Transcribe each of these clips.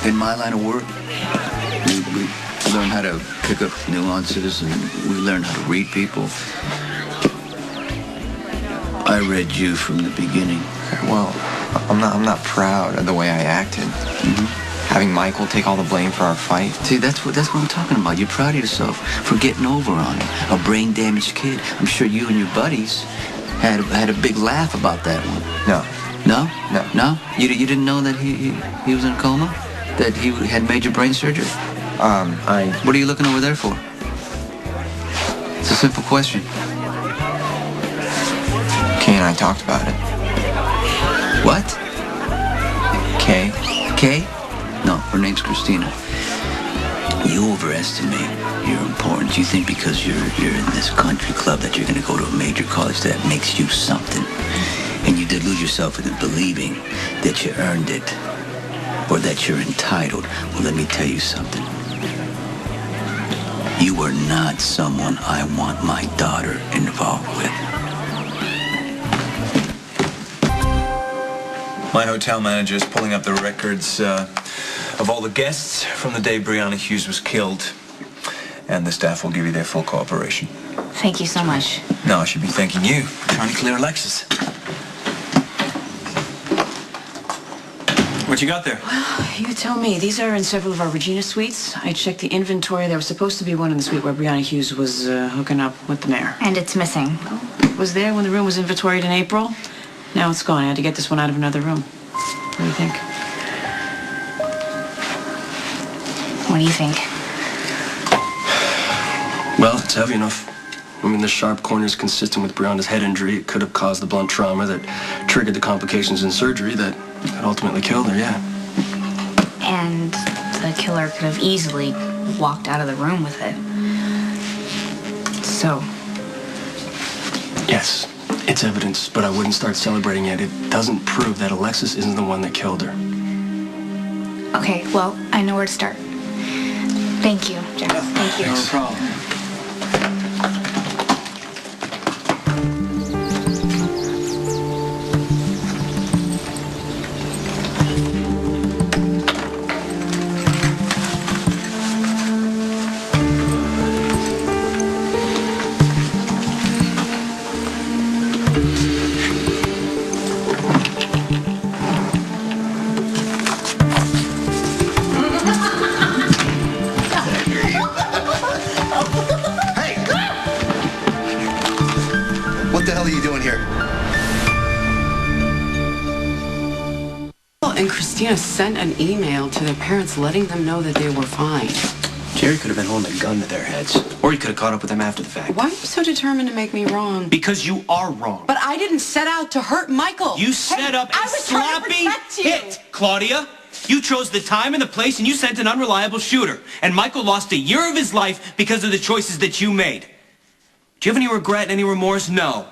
In my line of work, we learn how to pick up nuances, and we learn how to read people. I read you from the beginning. Well, I'm not proud of the way I acted. Having Michael take all the blame for our fight. See, that's what I'm talking about. You're proud of yourself for getting over on him. A brain-damaged kid. I'm sure you and your buddies had a big laugh about that one. No. No? No. No? You didn't know that he was in a coma? That he had major brain surgery? What are you looking over there for? It's a simple question. Kay and I talked about it. What? Kay? Kay? No, her name's Christina. You overestimate your importance. You think because you're in this country club that you're going to go to a major college that makes you something. And you delude yourself into believing that you earned it or that you're entitled. Well, let me tell you something. You are not someone I want my daughter involved with. My hotel manager is pulling up the records of all the guests from the day Brianna Hughes was killed. And the staff will give you their full cooperation. Thank you so much. No, I should be thanking you for trying to clear Alexis. What you got there? Well, you tell me. These are in several of our Regina suites. I checked the inventory. There was supposed to be one in the suite where Brianna Hughes was hooking up with the mayor. And it's missing. Well, it was there when the room was inventoried in April. Now it's gone. I had to get this one out of another room. What do you think? What do you think? Well, it's heavy enough. I mean, the sharp corner is consistent with Brianna's head injury. It could have caused the blunt trauma that triggered the complications in surgery that ultimately killed her, yeah. And the killer could have easily walked out of the room with it. So? Yes, it's evidence, but I wouldn't start celebrating yet. It doesn't prove that Alexis isn't the one that killed her. Okay, well, I know where to start. Thank you, Jeff. Thank you. No problem. What the hell are you doing here? And Christina sent an email to their parents letting them know that they were fine. Jerry could have been holding a gun to their heads. Or he could have caught up with them after the fact. Why are you so determined to make me wrong? Because you are wrong. But I didn't set out to hurt Michael. You set up a sloppy hit, Claudia. You chose the time and the place, and you sent an unreliable shooter. And Michael lost a year of his life because of the choices that you made. Do you have any regret, any remorse? No.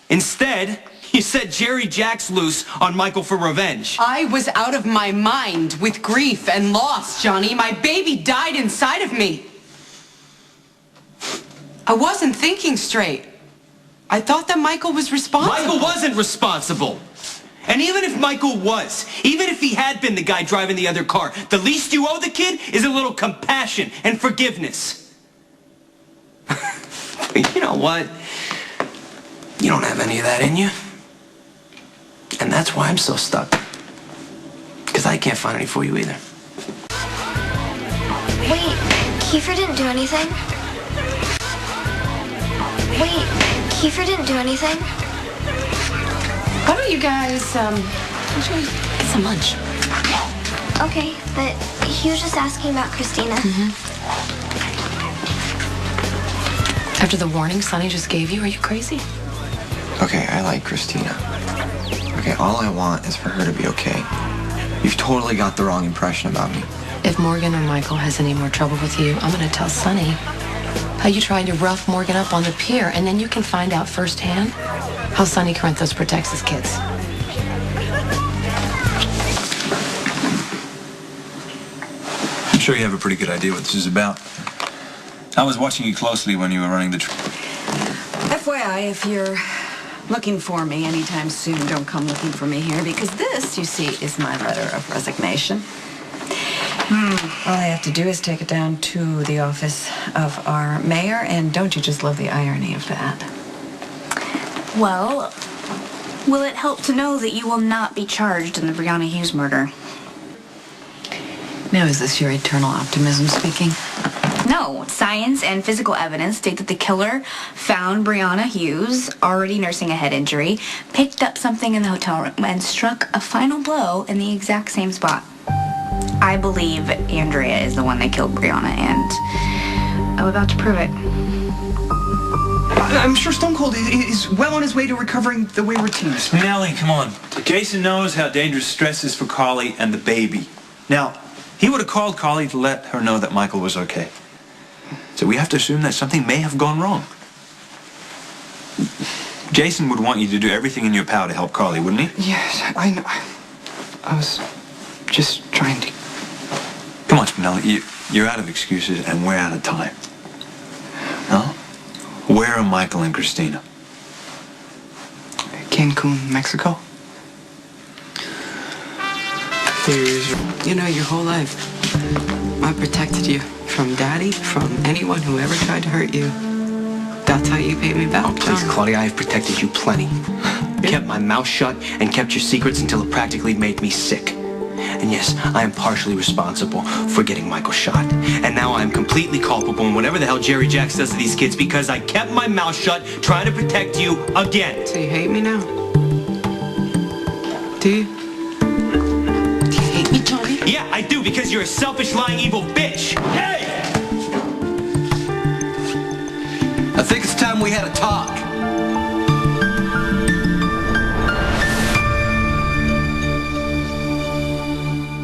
Instead, you set Jerry Jacks loose on Michael for revenge. I was out of my mind with grief and loss, Johnny. My baby died inside of me. I wasn't thinking straight. I thought that Michael was responsible. Michael wasn't responsible. And even if Michael was, even if he had been the guy driving the other car, the least you owe the kid is a little compassion and forgiveness. But you know what? You don't have any of that in you. And that's why I'm so stuck. Because I can't find any for you either. Wait, Kiefer didn't do anything? Wait, Kiefer didn't do anything? Why don't you guys, get some lunch? Okay, but he was just asking about Christina. After the warning Sonny just gave you, are you crazy? Okay, I like Christina. Okay, all I want is for her to be okay. You've totally got the wrong impression about me. If Morgan or Michael has any more trouble with you, I'm going to tell Sonny how you tried to rough Morgan up on the pier, and then you can find out firsthand how Sonny Corinthos protects his kids. I'm sure you have a pretty good idea what this is about. I was watching you closely when you were running the FYI, if you're looking for me anytime soon, don't come looking for me here, because this, you see, is my letter of resignation. All I have to do is take it down to the office of our mayor, and don't you just love the irony of that? Well, will it help to know that you will not be charged in the Brianna Hughes murder? Now, is this your eternal optimism speaking? No, science and physical evidence state that the killer found Brianna Hughes already nursing a head injury, picked up something in the hotel room, and struck a final blow in the exact same spot. I believe Andrea is the one that killed Brianna, and I'm about to prove it. I'm sure Stone Cold is well on his way to recovering the wayward teams. Nellie, come on. Jason knows how dangerous stress is for Carly and the baby. Now, he would have called Carly to let her know that Michael was okay. So we have to assume that something may have gone wrong. Jason would want you to do everything in your power to help Carly, wouldn't he? Yes, I know. I was just trying to... Come on, Spinelli. You're out of excuses and we're out of time. No? Where are Michael and Christina? Cancun, Mexico. You know, your whole life, I protected you from Daddy, from anyone who ever tried to hurt you. That's how you paid me back. Oh, please, Claudia, I have protected you plenty. Kept my mouth shut and kept your secrets until it practically made me sick. And yes, I am partially responsible for getting Michael shot. And now I am completely culpable in whatever the hell Jerry Jacks does to these kids because I kept my mouth shut trying to protect you again. So you hate me now? Do you? Do you hate me, Johnny? Yeah, I do, because you're a selfish, lying, evil bitch. Hey! I think it's time we had a talk.